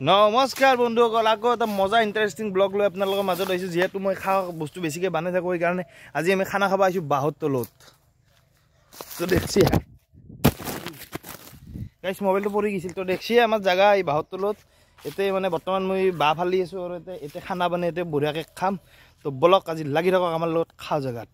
নমস্কাৰ বন্ধুসকল, আকৌ এটা মজা ইণ্টাৰেষ্টিং ব্লগ লৈ আপোনালোকৰ মাজত আহিছোঁ। যিহেতু মই খাওঁ বস্তু বেছিকৈ বানাই থাকোঁ, সেইকাৰণে আজি আমি খানা খাব আহিছোঁ বাঁহৰ তলত। তো দেখছি গাইছ, মোবাইলটো পৰি গৈছিল। তো দেখছি আমাৰ জেগা এই বাঁহৰ তলত। এতিয়া মানে বৰ্তমান মই বাঁহ ফালি আছোঁ আৰু এতিয়া খানা বনাই এতিয়া বঢ়িয়াকৈ খাম। তো বলক আজি লাগি থাকক আমাৰ লগত খাওঁ জেগাত।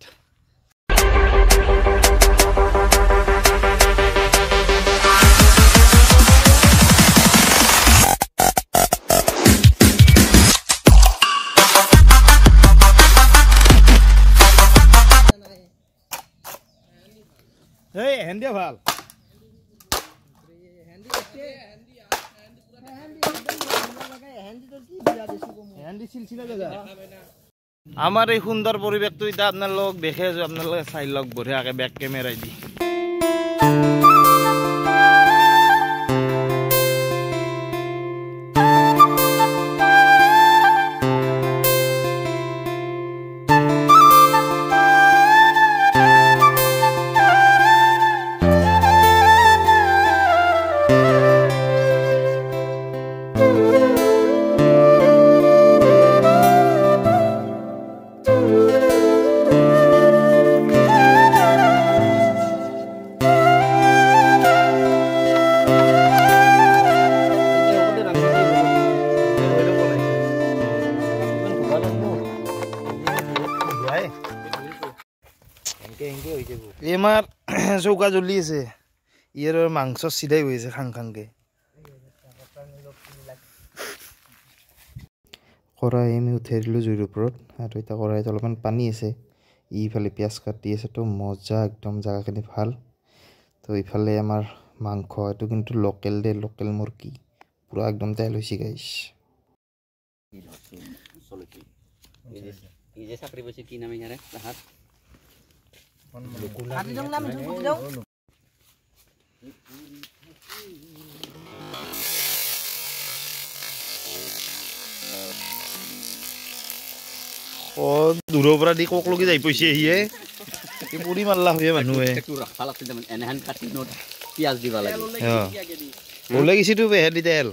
এই হেন্দিয়া ভাল আমাৰ এই সুন্দৰ পৰিৱেশটো এতিয়া আপোনালোক দেখে আছো, আপোনালোকে চাই লওক বঢ়িয়াকে বেক কেমেৰাই দি। এমাৰ চৌকা জ্বলি আছে, ইয়াৰ মাংস চিধাই হৈ আছে খাং খাংকে। কড়াই আমি উঠাই দিলোঁ জুইৰ ওপৰত, আৰু এতিয়া কড়াইত অলপমান পানী আছে। ইফালে পিঁয়াজ কাটি আছে, তো মজা একদম জেগাখিনি ভাল। তো ইফালে আমাৰ মাংস, এইটো কিন্তু লোকেল দে, লোকেল মুৰ্গী, পুৰা একদম তেল হৈছে গাইছ। দূৰৰ পৰা দি কক লগি যাই পইছে সিয়ে পুৰি মাৰলা হয় মানুহে। ওলাই গৈছেতো বেহে দি তেল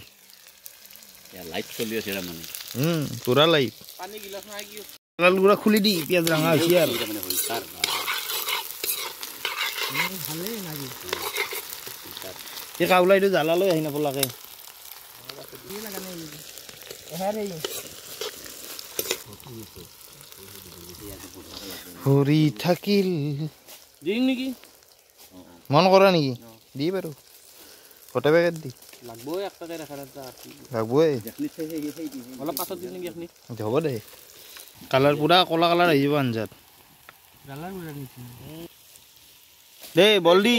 পুৰা লাইট গুড়া খুলি দি পিঁয়াজ ৰঙা হৈছে আৰু এই কাউলাইটো জ্বালা লৈ আহি নাপলাকে হৰি থাকিল নেকি মন কৰা নেকি দি বাৰু গোটেই পেকেট দি লাগবই হ'ব দে। কালাৰ পুৰা কলা কালাৰ আহি যাব আঞ্জাত দেই বল দি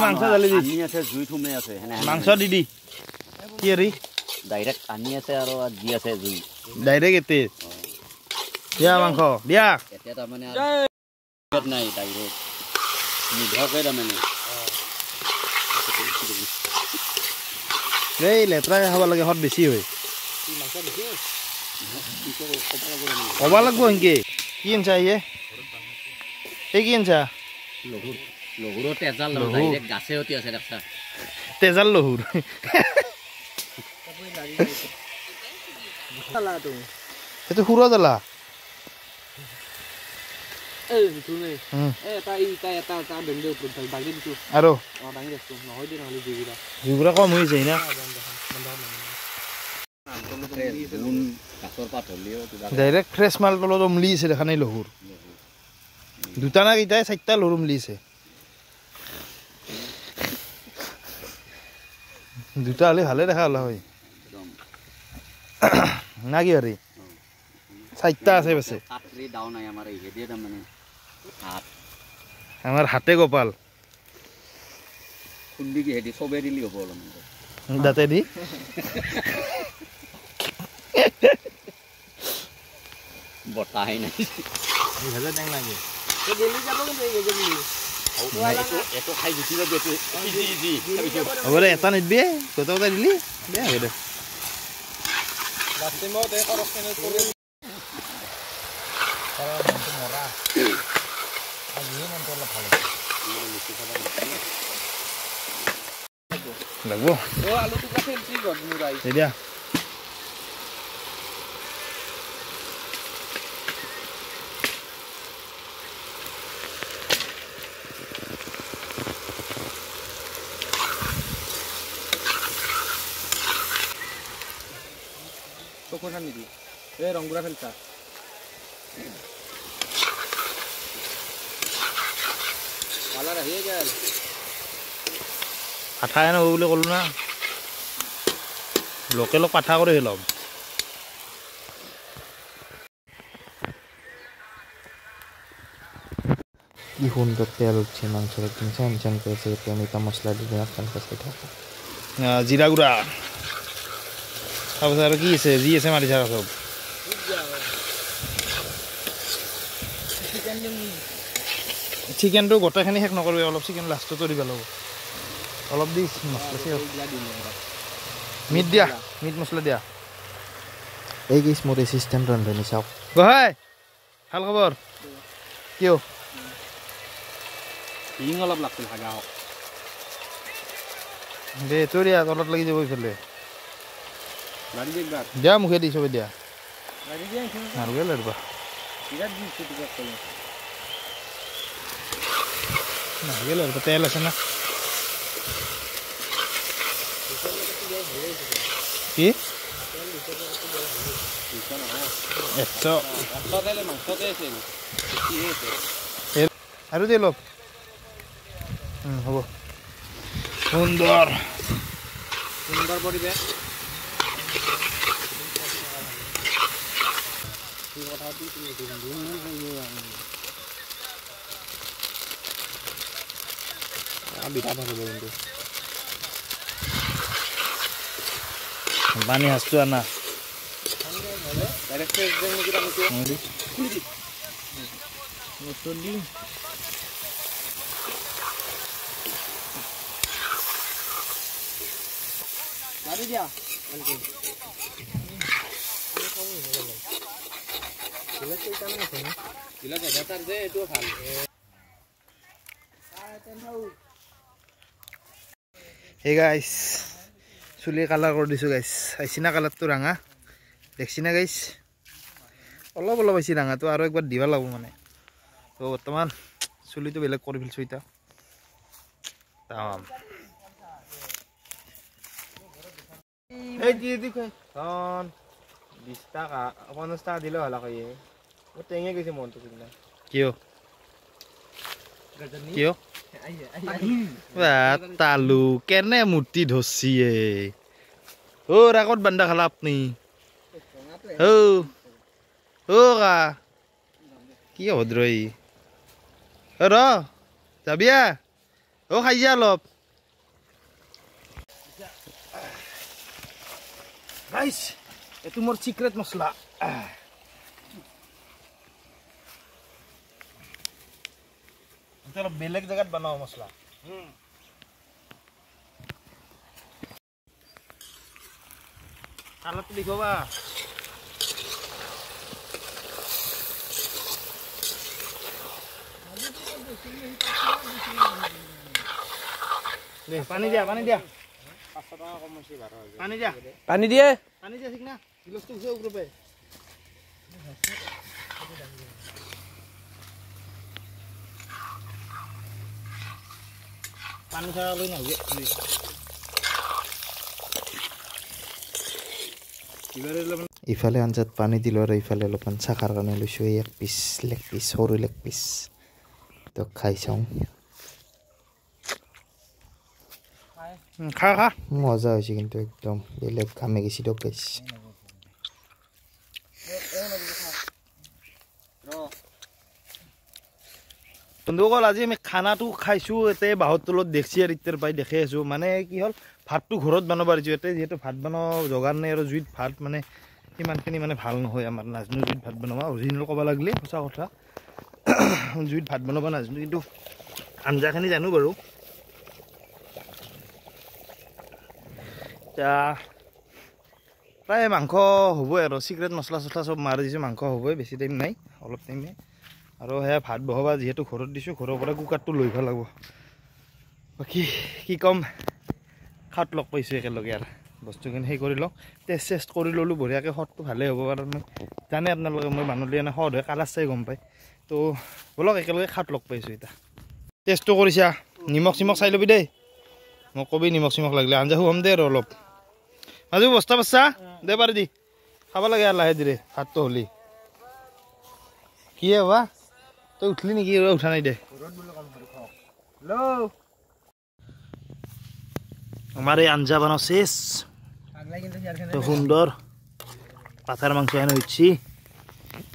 মাংস ঢালি দি মাংস দি দি কি হেৰি ডাইৰেক্ট আনি আছে আৰু দি আছে জুই ডাইৰেক্ট এতে দিয়া মাংস দিয়া এতিয়া তাৰমানে নাই ডাইৰেক্ট নিধাকে তাৰমানে এই লেতেৰা খাব লাগে হত বেছি হয় ক'ব লাগিব সেনকে কি আনছা ইয়ে এই কি আনছা লহুৰ তেজাল ডাইৰেক্ট গাছে অতি আছে দেখা তেজাল লহুৰ সেইটো সুৰা জ্বালা আৰু জুগুৰা কম হৈ যায় না ডাইৰেক্ট ফ্ৰেছ মাল তলত উমলি আছে দেখা নাই লহুৰ দুটা না কেইটাই 4টা লহুৰ উমলি আছে দুটা হ'লে ভালে দেখা হলা হয় না কি হৰি 4টা আছে বেছে আমাৰ হাতে গোপাল দাঁতে দি বতাহে নাই হ'ব দে এটা নিদিবি গোটা গোটা দিলি বেয়া হ'ব দে লাগব ও আলুটো কাটেল কি গড মুরাই দিয়া তো কোন নিদি এ রংগুরা ফেলতা কালার হয়ে গেল পাঠাই নহ'ব বুলি ক'লো না লোকেলক পাঠা কৰি ল'ম কি সুন্দৰ তেল উঠছে মাংসেৰ একদম ছেন কৰেছে আমি তো মশলা দিয়ে আপনাৰ কাছে থাকো জিৰা গুড়া তাৰপিছত আৰু কি আছে যি আছে মাৰি থাকা চব চিকেনটো গোটেইখিনি শেষ নকৰিবি অলপ চিকেন লাষ্টতো দিব লাগিব অলপ দি মছলা মিট দিয়া মিট মছলা দিয়া এই গেছ মোৰ এছিষ্টেণ্ট ৰান্ধনি চাওক গহাই ভাল খবৰ কিয় ইং অলপ লাগছিল হাগা হক দে তোৰ দিয়া তলত লাগি যাব ইফালে গাড়ি দেখবাৰ দিয়া মুখে দি চবে দিয়া গাড়ি দিয়ে আৰু গেল ৰবা বিৰাট দিন ছুটি কৰতে না গেল আৰু তেল আছে না কি আৰু দে অলপ হ'ব সুন্দৰ সুন্দৰ পৰিবেশ পানী সাজটো আনা গাড়ি দিয়া Hey guys, চুলি কালাৰ কৰি দিছো গাইছ আইছি না কালাৰটো ৰঙা দেখছি না গাইছ অলপ অলপ আইছি ৰঙাটো আৰু একবাৰ দিবা লাগিব মানে তো বৰ্তমান চুলিটো বেলেগ কৰি ফেলছো এটা তাম এই দি দি কই ধন 20 টাকা 50 টাকা দিলে হলা কই ও টেঙে গেছে মনটো কিনা কিয় কিয় তালু কেনে মূৰ্তি ধৰছিয়ে ও ৰাকত বান্দা খালা আপনি ও কা কি ভদ্ৰই ৰ যাবিয়া ও খাই যা অলপ গাইছ এইটো মোৰ সিক্ৰেট মছলা অলপ বেলেগ জায়গাত বনাও মছলা কালাৰটো দেখবা দে পানী দিয়া 500 টাকা কম হৈছে 12 পানী দিয়া পানি দিয়ে ঠিক না গিলাসটো উঠে উপরে পানী ছাড়া লই না ইফালে আঞ্জাত পানী দিলো আৰু ইফালে অলপমান চাখাৰ কাৰণে লৈছো এক পিচ লেগ পিচ সৰু লেগ পিচ তো খাই চাওঁ খা খা মজা হৈছে কিন্তু একদম বেলেগ ঘামে গেছি দিয়ক গাইছ বন্ধুসকল আজি আমি খানাটো খাইছো এতে বাহৰ তলত দেখছি আৰু ইত্যাৰ পাই দেখি আছো মানে কি হ'ল ভাতটো ঘৰত বনাব পাৰিছো এতে যেহেতু ভাত বনাব যোগাৰ নাই আৰু জুইত ভাত মানে ইমানখিনি মানে ভাল নহয় আমাৰ নাজনো জুইত ভাত বনাবা অৰিজিনেল ক'ব লাগিলে সঁচা কথা জুইত ভাত বনাব নাজনো কিন্তু আঞ্জাখিনি জানো বাৰু প্ৰায় মাংস হ'বই আৰু সিক্ৰেট মছলা চছলা চব মাৰি দিছোঁ মাংস হ'বই বেছি টাইম নাই অলপ টাইমে আৰু সেয়া ভাত বহাবা যিহেতু ঘৰত দিছোঁ ঘৰৰ পৰা কুকাৰটো লৈ ভাল লাগিব বাকী কি ক'ম খাওঁত লগ পাইছোঁ একেলগে আৰু বস্তুখিনি সেই কৰি লওঁ টেষ্ট কৰি ল'লোঁ বঢ়িয়াকৈ সোৱাদটো ভালেই হ'ব কাৰণ মই জানে আপোনালোকে মই বানলি এনে সোৱাদ হয় কালাৰ চাই গম পায় তো ব'লক একেলগে খাওঁত লগ পাইছোঁ এতিয়া টেষ্টটো কৰিছা নিমখ চিমখ চাই ল'বি দেই মোক কবি নিমখ চিমখ লাগিলে আঞ্জা খুৱাম দে আৰু অলপ আজি বস্তা বস্তা দে পাৰি দি খাব লাগে আৰু লাহে ধীৰে ভাতটো হ'লি কি বা তই উঠলি নেকি উঠা নাই দে আমাৰ এই আঞ্জা বনাও শেষ সুন্দৰ পাথাৰ মাংস এনে উঠছি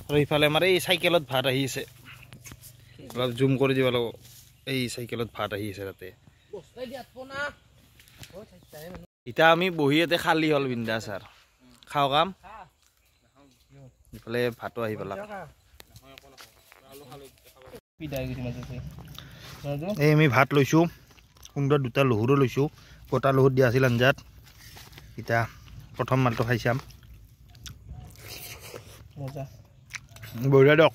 আৰু ইফালে আমাৰ এই চাইকেলত ভাত আহি আছে অলপ জুম কৰি দিব লাগিব এই চাইকেলত ভাত আহি আছে তাতে এতিয়া আমি বহি ইয়াতে খালী হ'ল বিন্দা ছাৰ খাওঁ কাম ইফালে ভাতো আহি পেলাক এই আমি ভাত লৈছোঁ সুন্দৰ দুটা লহুৰো লৈছোঁ গোটা লহুত দিয়া আছিল আঞ্জাত এতিয়া প্ৰথম মালটো খাই চাম বঢ়িয়া দিয়ক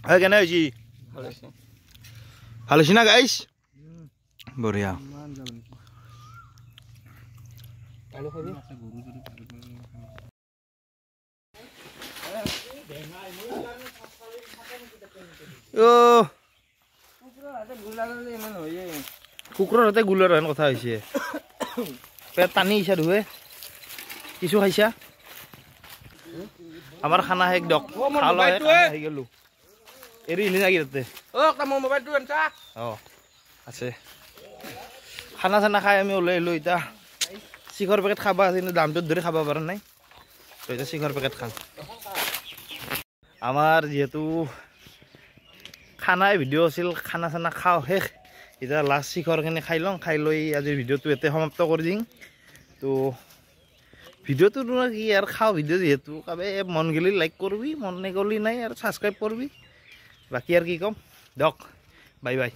হয় কেনে হৈছে ভাল হৈছে না গাইছ বঢ়িয়া কুকুৰৰ হাতে গুলাৰ হেন কথা হৈছে পেট টানি আহিছা ধুৱে কিছু খাইছা আমাৰ খানা শেষ দিয়ক আহি গলো এৰি আহিলি নাকি তাতে অঁ আছে খানা চানা খাই আমি ওলাই আহিলোঁ এতিয়া চিখৰ পেকেট খাব আছে কিন্তু দামটোত ধৰি খাব পৰা নাই তো এতিয়া চিখৰ পেকেট খাম আমাৰ যিহেতু খানাই ভিডিঅ' আছিল খানা চানা খাওঁ শেষ এতিয়া লাষ্ট চিখৰখিনি খাই লওঁ খাই লৈ আজিৰ ভিডিঅ'টো ইয়াতে সমাপ্ত কৰি দিম তো ভিডিঅ'টো কি আৰু খাওঁ ভিডিঅ' যিহেতু কাবে মন গ'লে লাইক কৰিবি মন নগ'লে নাই আৰু ছাবস্ক্ৰাইব কৰিবি বাকী আৰু কি ক'ম দিয়ক বাই বাই